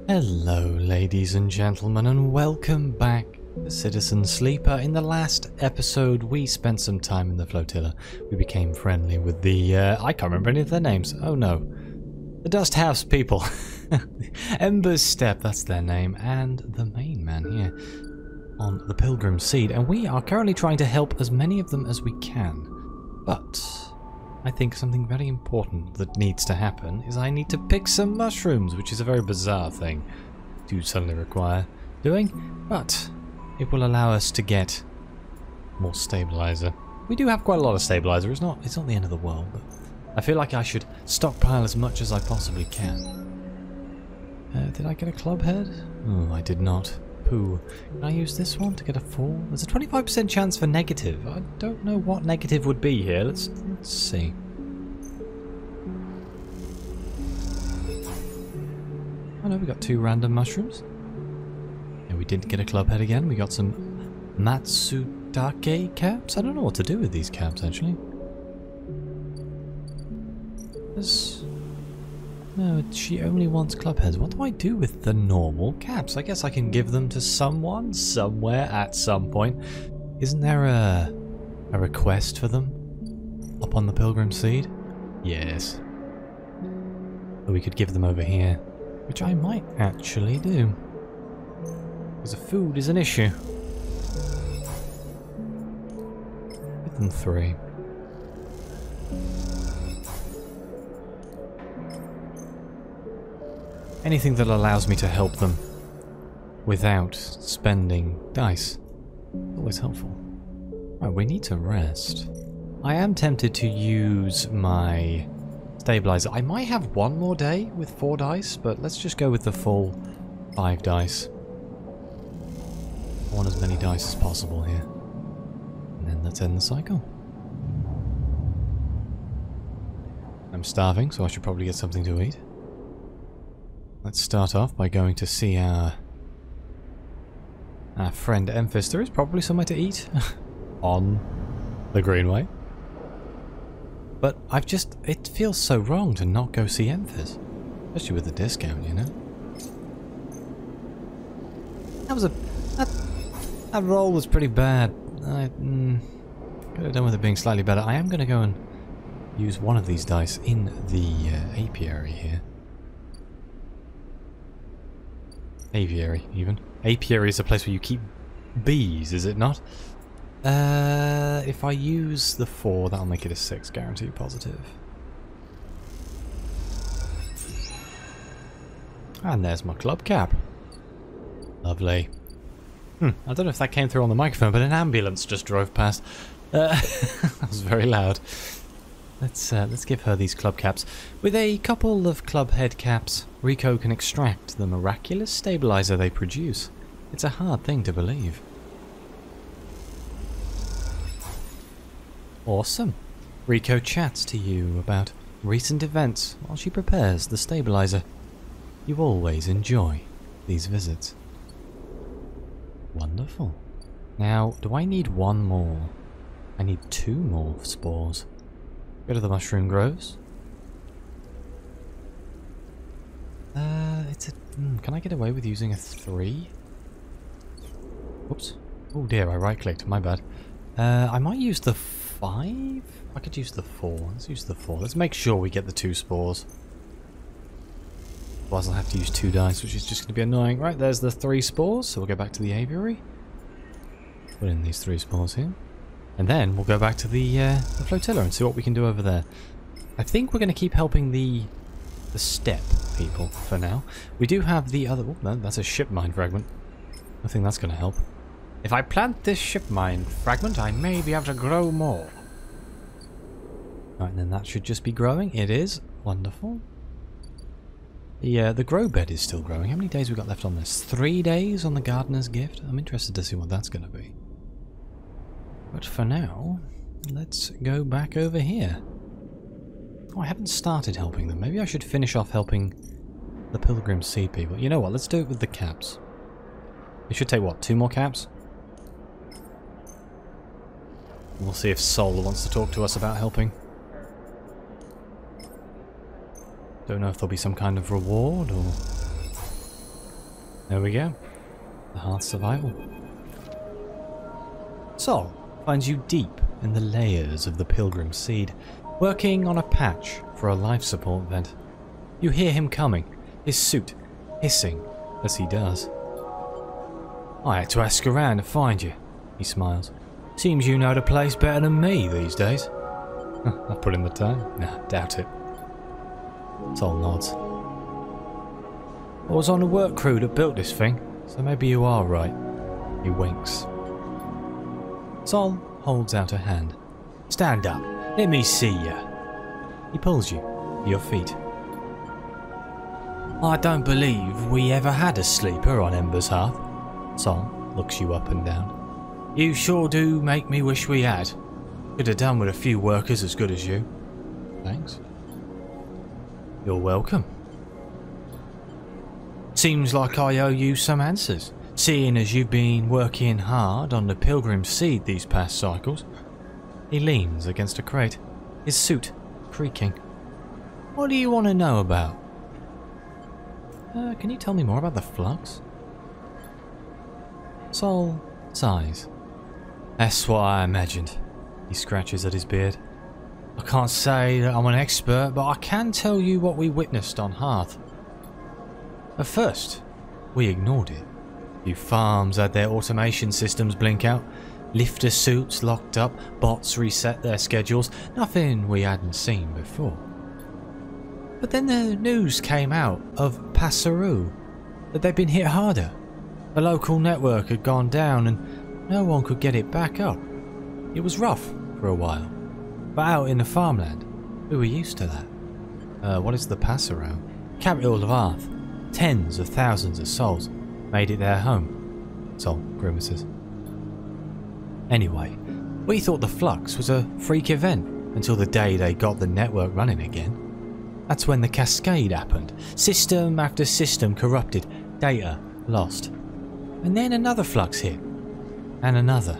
Hello ladies and gentlemen, and welcome back to Citizen Sleeper. In the last episode we spent some time in the flotilla. We became friendly with the, I can't remember any of their names. Oh no. The Dust House people. Ember's Step, that's their name. And the main man here on the Pilgrim Seed. And we are currently trying to help as many of them as we can. But I think something very important that needs to happen is I need to pick some mushrooms, which is a very bizarre thing to suddenly require doing, but it will allow us to get more stabilizer. We do have quite a lot of stabilizer. It's not the end of the world, but I feel like I should stockpile as much as I possibly can. Did I get a club head? Oh, I did not. Pooh. Can I use this one to get a 4? There's a 25% chance for negative. I don't know what negative would be here. Let's see. Oh no, we got 2 random mushrooms. Yeah, we didn't get a club head again. We got some Matsutake caps. I don't know what to do with these caps actually. No, she only wants club heads. What do I do with the normal caps? I guess I can give them to someone, somewhere, at some point. Isn't there a request for them up on the Pilgrim Seed? Yes. But we could give them over here, which I might actually do. Because the food is an issue. Give them 3. Anything that allows me to help them without spending dice. Always helpful. Right, we need to rest. I am tempted to use my stabilizer. I might have one more day with 4 dice, but let's just go with the full 5 dice. I want as many dice as possible here. And then let's end the cycle. I'm starving, so I should probably get something to eat. Let's start off by going to see our friend Emphis. There is probably somewhere to eat on the Greenway. But it feels so wrong to not go see Emphis. Especially with the discount, you know? That roll was pretty bad. I could have done with it being slightly better. I am going to go and use one of these dice in the apiary here. Aviary, even. Apiary is a place where you keep bees, is it not? If I use the 4, that'll make it a 6, guarantee positive. And there's my club cap. Lovely. I don't know if that came through on the microphone, but an ambulance just drove past. That was very loud. Let's give her these club caps. With a couple of club head caps, Rico can extract the miraculous stabilizer they produce. It's a hard thing to believe. Awesome. Rico chats to you about recent events while she prepares the stabilizer. You always enjoy these visits. Wonderful. Now, do I need 1 more? I need 2 more spores. Go to the mushroom groves. Can I get away with using a 3? Oops. Oh dear, I right-clicked. My bad. I might use the 5? I could use the 4. Let's use the 4. Let's make sure we get the 2 spores. Otherwise I'll have to use 2 dice, which is just going to be annoying. Right, there's the 3 spores, so we'll go back to the aviary. Put in these 3 spores here. And then we'll go back to the flotilla and see what we can do over there. I think we're going to keep helping the step people for now. We do have the other... Oh, no, that's a ship mine fragment. I think that's going to help. If I plant this ship mine fragment, I may be able to grow more. Right, and then that should just be growing. It is. Wonderful. The grow bed is still growing. How many days we got left on this? 3 days on the gardener's gift? I'm interested to see what that's going to be. But for now, let's go back over here. Oh, I haven't started helping them. Maybe I should finish off helping the Pilgrim Seed people. You know what? Let's do it with the caps. It should take, what, 2 more caps? We'll see if Sol wants to talk to us about helping. Don't know if there'll be some kind of reward or... There we go. The Hearth survival. Sol finds you deep in the layers of the Pilgrim Seed, working on a patch for a life support vent. You hear him coming, his suit hissing as he does. I had to ask around to find you, he smiles. Seems you know the place better than me these days. I put in the time? Nah, doubt it. Sol nods. I was on the work crew that built this thing, so maybe you are right. He winks. Sol holds out a hand. Stand up, let me see you. He pulls you to your feet. I don't believe we ever had a sleeper on Ember's Hearth. Sol looks you up and down. You sure do make me wish we had. Could have done with a few workers as good as you. Thanks. You're welcome. Seems like I owe you some answers, seeing as you've been working hard on the Pilgrim Seed these past cycles. He leans against a crate, his suit creaking. What do you want to know about? Can you tell me more about the flux? Sol sighs. That's what I imagined. He scratches at his beard. I can't say that I'm an expert, but I can tell you what we witnessed on Hearth. At first, we ignored it. Few farms had their automation systems blink out, lifter suits locked up, bots reset their schedules, nothing we hadn't seen before. But then the news came out of Passeru, that they'd been hit harder. The local network had gone down and no one could get it back up. It was rough for a while, but out in the farmland, we were used to that. What is the Passeru? Capital of Hearth. Tens of thousands of souls made it their home. Sol grimaces. Anyway, we thought the flux was a freak event until the day they got the network running again. That's when the cascade happened. System after system corrupted, data lost. And then another flux hit. And another.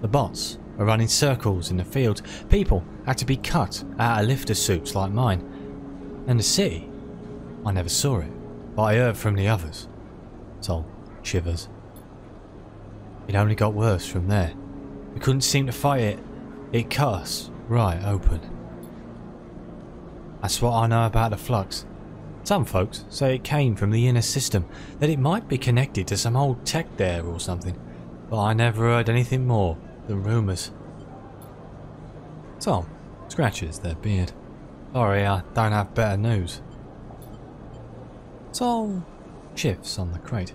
The bots were running circles in the fields. People had to be cut out of lifter suits like mine. And the city, I never saw it, but I heard from the others. Sol shivers. It only got worse from there. We couldn't seem to fight it. It cut us right open. That's what I know about the flux. Some folks say it came from the inner system, that it might be connected to some old tech there or something, but I never heard anything more than rumours. Sol scratches their beard. Sorry, I don't have better news. Sol shifts on the crate.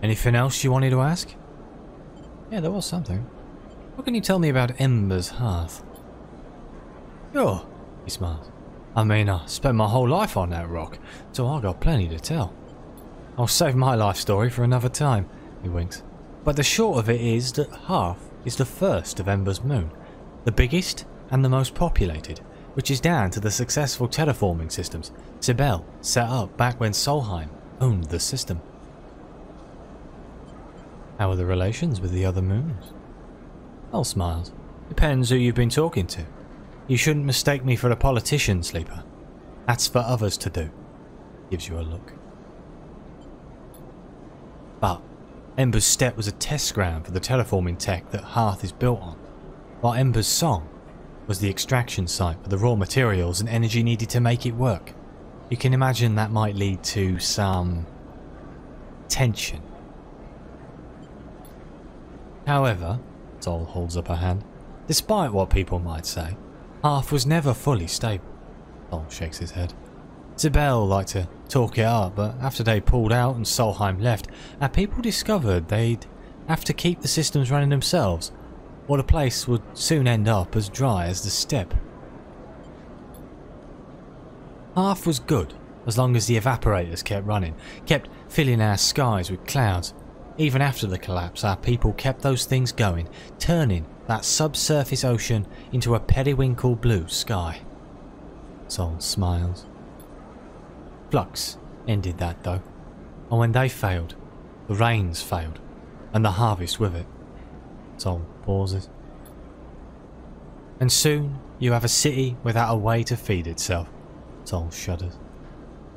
Anything else you wanted to ask? Yeah, there was something. What can you tell me about Ember's Hearth? Sure, he smiles. I mean, I spent my whole life on that rock, so I got plenty to tell. I'll save my life story for another time, he winks. But the short of it is that Hearth is the first of Ember's moon, the biggest and the most populated, which is down to the successful terraforming systems Sibel set up back when Solheim owned the system. How are the relations with the other moons? Sol smiles. Depends who you've been talking to. You shouldn't mistake me for a politician, Sleeper. That's for others to do. Gives you a look. But Ember's Steppe was a test ground for the terraforming tech that Hearth is built on, while Ember's Song was the extraction site for the raw materials and energy needed to make it work. You can imagine that might lead to some tension. However, Sol holds up her hand, despite what people might say, Hearth was never fully stable. Sol shakes his head. Sibel liked to talk it up, but after they pulled out and Solheim left, our people discovered they'd have to keep the systems running themselves, or the place would soon end up as dry as the steppe. Hearth was good, as long as the evaporators kept running, kept filling our skies with clouds. Even after the collapse, our people kept those things going, turning that subsurface ocean into a periwinkle blue sky. Sol smiles. Flux ended that though, and when they failed, the rains failed, and the harvest with it. Sol pauses. And soon you have a city without a way to feed itself. Sol shudders.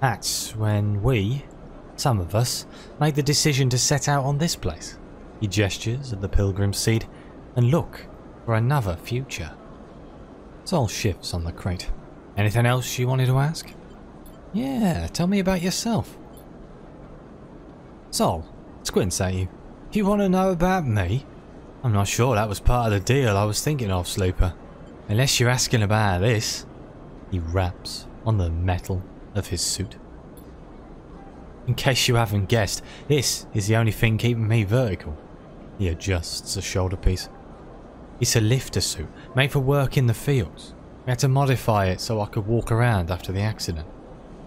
That's when we Some of us make the decision to set out on this place. He gestures at the pilgrim's seat and look for another future. Sol shifts on the crate. Anything else you wanted to ask? Yeah, tell me about yourself. Sol squints at you. You want to know about me? I'm not sure that was part of the deal I was thinking of, Sleeper. Unless you're asking about this. He raps on the metal of his suit. In case you haven't guessed, this is the only thing keeping me vertical. He adjusts a shoulder piece. It's a lifter suit, made for work in the fields. We had to modify it so I could walk around after the accident.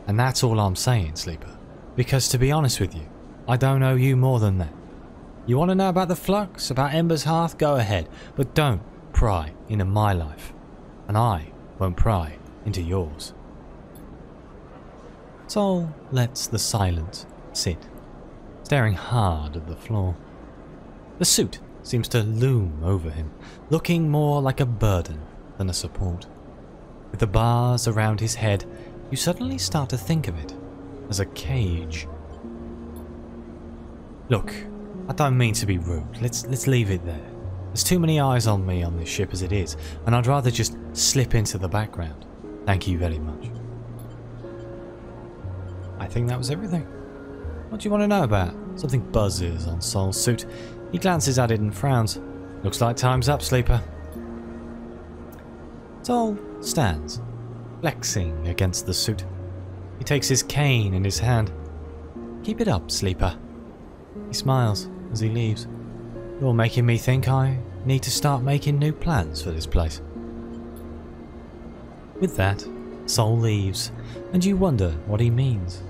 And that's all I'm saying, Sleeper. Because to be honest with you, I don't owe you more than that. You want to know about the flux, about Ember's hearth? Go ahead, but don't pry into my life. And I won't pry into yours. Sol lets the silence sit, staring hard at the floor. The suit seems to loom over him, looking more like a burden than a support. With the bars around his head, you suddenly start to think of it as a cage. Look, I don't mean to be rude. Let's leave it there. There's too many eyes on me on this ship as it is, and I'd rather just slip into the background. Thank you very much. I think that was everything. What do you want to know about? Something buzzes on Sol's suit. He glances at it and frowns. Looks like time's up, Sleeper. Sol stands, flexing against the suit. He takes his cane in his hand. Keep it up, Sleeper. He smiles as he leaves. You're making me think I need to start making new plans for this place. With that, Sol leaves, and you wonder what he means.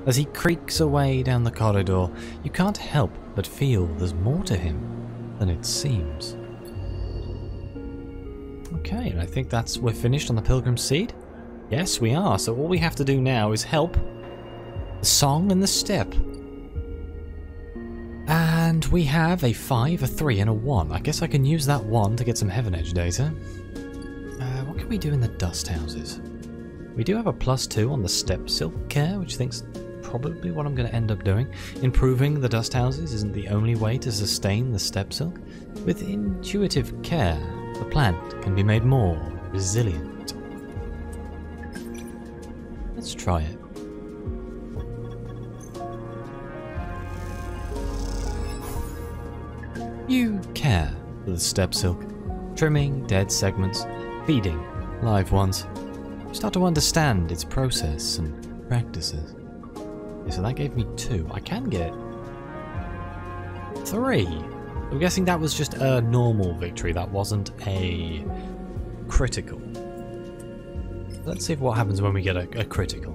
As he creaks away down the corridor, you can't help but feel there's more to him than it seems. Okay, and I think we're finished on the Pilgrim's Seed? Yes, we are, so all we have to do now is help the song and the step. And we have a 5, a 3, and a 1. I guess I can use that 1 to get some Heaven Edge data. What can we do in the dust houses? We do have a +2 on the step silk care, which I think's probably what I'm going to end up doing. Improving the dust houses isn't the only way to sustain the step silk. With intuitive care, the plant can be made more resilient. Let's try it. You care for the step silk, trimming dead segments, feeding live ones. You start to understand its process and practices. Okay, so that gave me 2. I can get 3. I'm guessing that was just a normal victory, that wasn't a critical. Let's see what happens when we get a critical.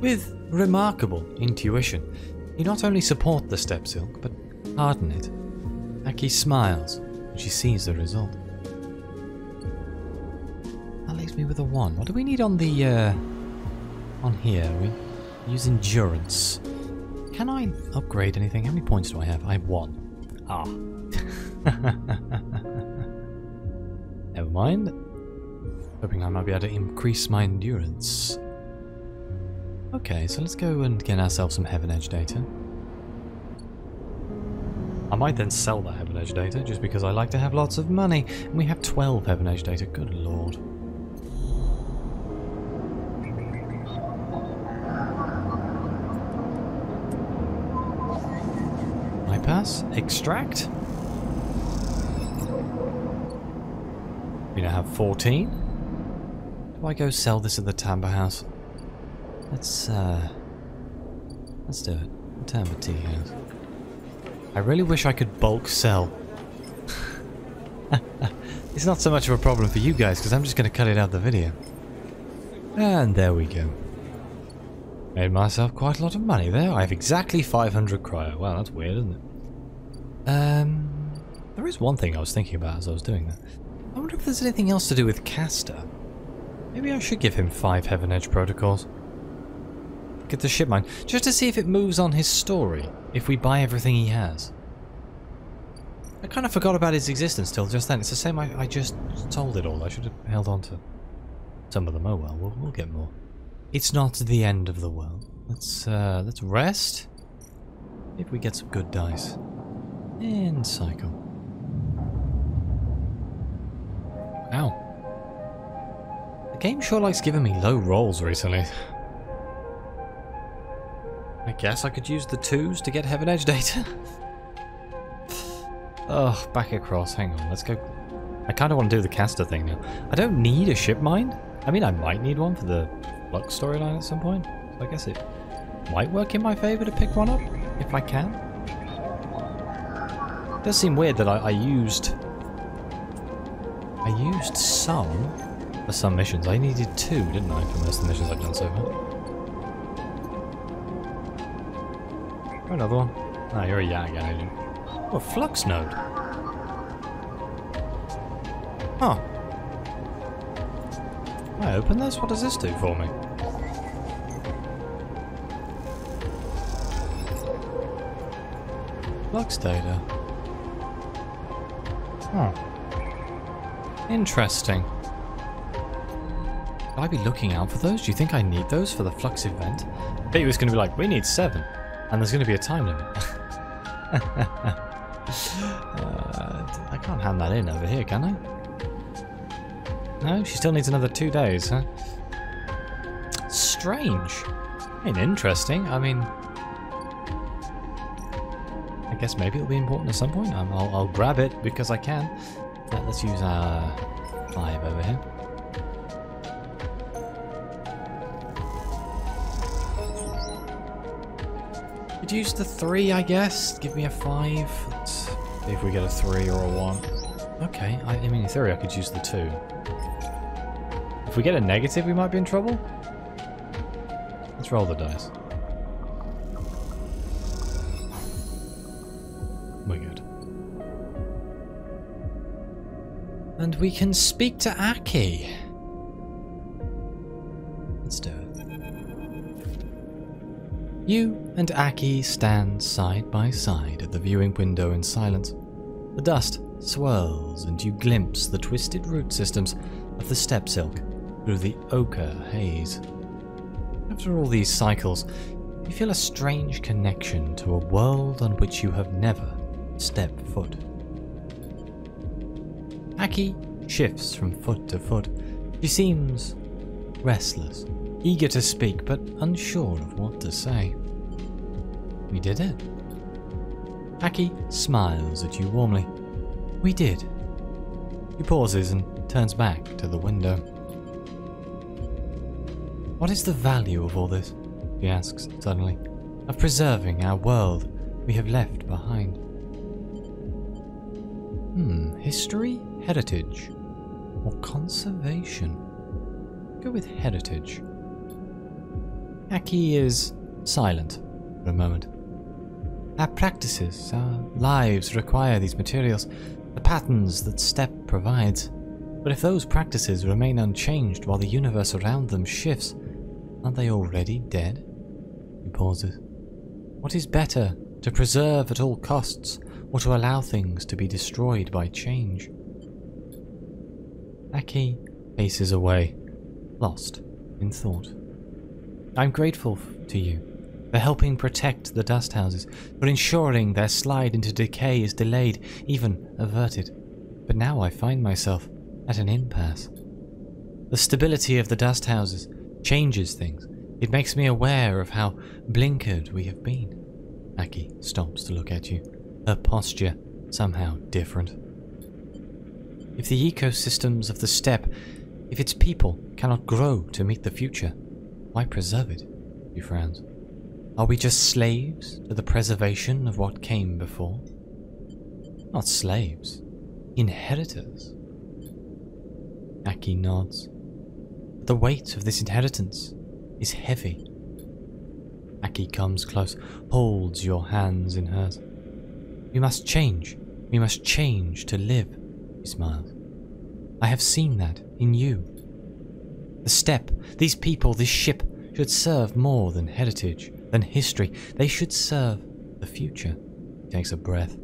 With remarkable intuition, you not only support the step silk, but harden it. Aki smiles when she sees the result. That leaves me with a 1. What do we need on the on here? We use endurance. Can I upgrade anything? How many points do I have? I have 1. Ah. Never mind. Hoping I might be able to increase my endurance. Okay, so let's go and get ourselves some Heaven Edge data. I might then sell that Heaven Edge data just because I like to have lots of money. And we have 12 Heaven Edge data. Good lord. Bypass. Extract. We now have 14. Do I go sell this at the Timber House? Let's do it. Timber Tea House. I really wish I could bulk sell. It's not so much of a problem for you guys because I'm just going to cut it out of the video. And there we go. Made myself quite a lot of money there. I have exactly 500 cryo. Wow, that's weird, isn't it? There is one thing I was thinking about as I was doing that. I wonder if there's anything else to do with Castor. Maybe I should give him 5 Heaven Edge protocols. Get the ship mine, just to see if it moves on his story, if we buy everything he has. I kind of forgot about his existence till just then. It's the same I just told it all. I should have held on to. Some of them, oh well, we'll get more. It's not the end of the world. Let's rest. If we get some good dice. And cycle. Wow. The game sure likes giving me low rolls recently. I guess I could use the 2s to get Heaven Edge data. Oh, back across. Hang on, let's go. I kind of want to do the caster thing now. I don't need a ship mine. I mean, I might need one for the Flux storyline at some point. So I guess it might work in my favor to pick one up, if I can. It does seem weird that I used some for some missions. I needed 2, didn't I, for most of the missions I've done so far? Another one. Ah, you're a Yagagan agent. Oh, a Flux node. Huh. Can I open this? What does this do for me? Flux data. Huh. Interesting. Should I be looking out for those? Do you think I need those for the Flux event? I bet you was going to be like, we need 7. And there's going to be a time limit. I can't hand that in over here, can I? No, she still needs another 2 days, huh? Strange. I mean, interesting. I mean, I guess maybe it'll be important at some point. I'll grab it because I can. Let's use our 5 over here. Could use the 3, I guess. Give me a 5. Let's see if we get a 3 or a 1. Okay, I mean, in theory, I could use the 2. If we get a negative, we might be in trouble. Let's roll the dice. We're good. And we can speak to Aki. Let's do it. You and Aki stand side by side at the viewing window in silence. The dust swirls and you glimpse the twisted root systems of the steppe silk through the ochre haze. After all these cycles, you feel a strange connection to a world on which you have never stepped foot. Aki shifts from foot to foot. She seems restless, eager to speak, but unsure of what to say. We did it. Aki smiles at you warmly. We did. She pauses and turns back to the window. What is the value of all this? She asks suddenly. Of preserving our world we have left behind. History, heritage, or conservation? Go with heritage. Aki is silent for a moment. Our practices, our lives require these materials, the patterns that steppe provides. But if those practices remain unchanged while the universe around them shifts, aren't they already dead? He pauses. What is better, to preserve at all costs, or to allow things to be destroyed by change? Aki paces away, lost in thought. I'm grateful to you for helping protect the dust houses, for ensuring their slide into decay is delayed, even averted. But now I find myself at an impasse. The stability of the dust houses changes things. It makes me aware of how blinkered we have been. Aki stops to look at you, her posture somehow different. If the ecosystems of the steppe, if its people cannot grow to meet the future, why preserve it? She frowns. Are we just slaves to the preservation of what came before? Not slaves, inheritors. Aki nods. The weight of this inheritance is heavy. Aki comes close, holds your hands in hers. We must change. We must change to live, he smiles. I have seen that in you. The steppe, these people, this ship, should serve more than heritage, than history. They should serve the future. He takes a breath.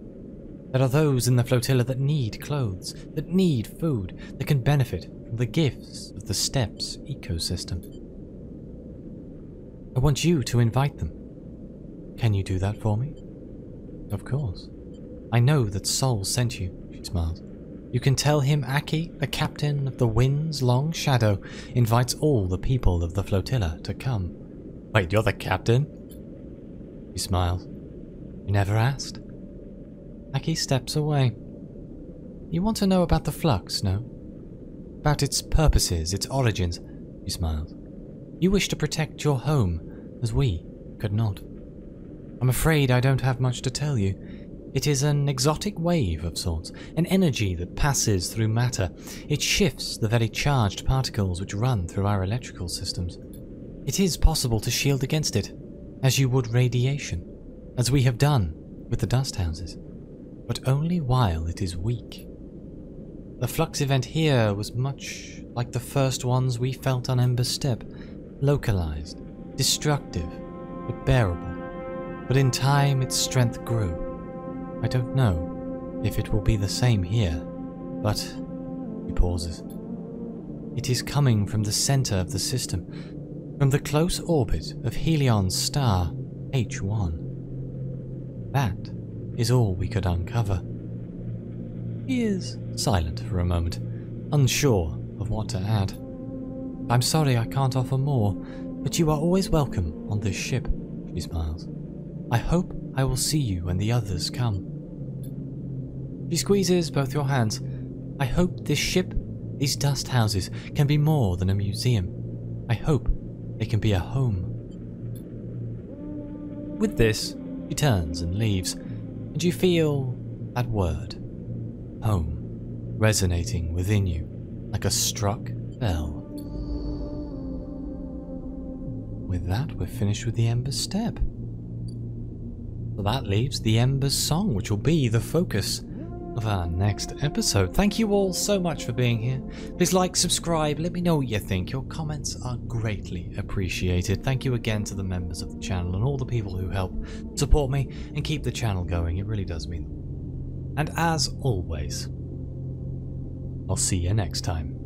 There are those in the flotilla that need clothes, that need food, that can benefit from the gifts of the Steppes ecosystem. I want you to invite them. Can you do that for me? Of course. I know that Sol sent you, she smiles. You can tell him Aki, the captain of the Wind's Long Shadow, invites all the people of the flotilla to come. Wait, you're the captain? She smiles. You never asked? Aki steps away. You want to know about the flux, no? About its purposes, its origins, she smiles. You wish to protect your home, as we could not. I'm afraid I don't have much to tell you. It is an exotic wave of sorts, an energy that passes through matter. It shifts the very charged particles which run through our electrical systems. It is possible to shield against it, as you would radiation, as we have done with the dust houses, but only while it is weak. The flux event here was much like the first ones we felt on Ember Steppe, localized, destructive, but bearable. But in time its strength grew. I don't know if it will be the same here, but he pauses. It is coming from the center of the system, from the close orbit of Helion's star, H1. That is all we could uncover. He is silent for a moment, unsure of what to add. I'm sorry I can't offer more, but you are always welcome on this ship, she smiles. I hope I will see you when the others come. She squeezes both your hands. I hope this ship, these dust houses, can be more than a museum. I hope they can be a home. With this, she turns and leaves, and you feel that word, home, resonating within you like a struck bell. With that, we're finished with the Ember Steppe. So that leaves the Ember's Song, which will be the focus of our next episode. Thank you all so much for being here. Please like, subscribe, let me know what you think. Your comments are greatly appreciated. Thank you again to the members of the channel and all the people who help support me and keep the channel going. It really does mean. And as always, I'll see you next time.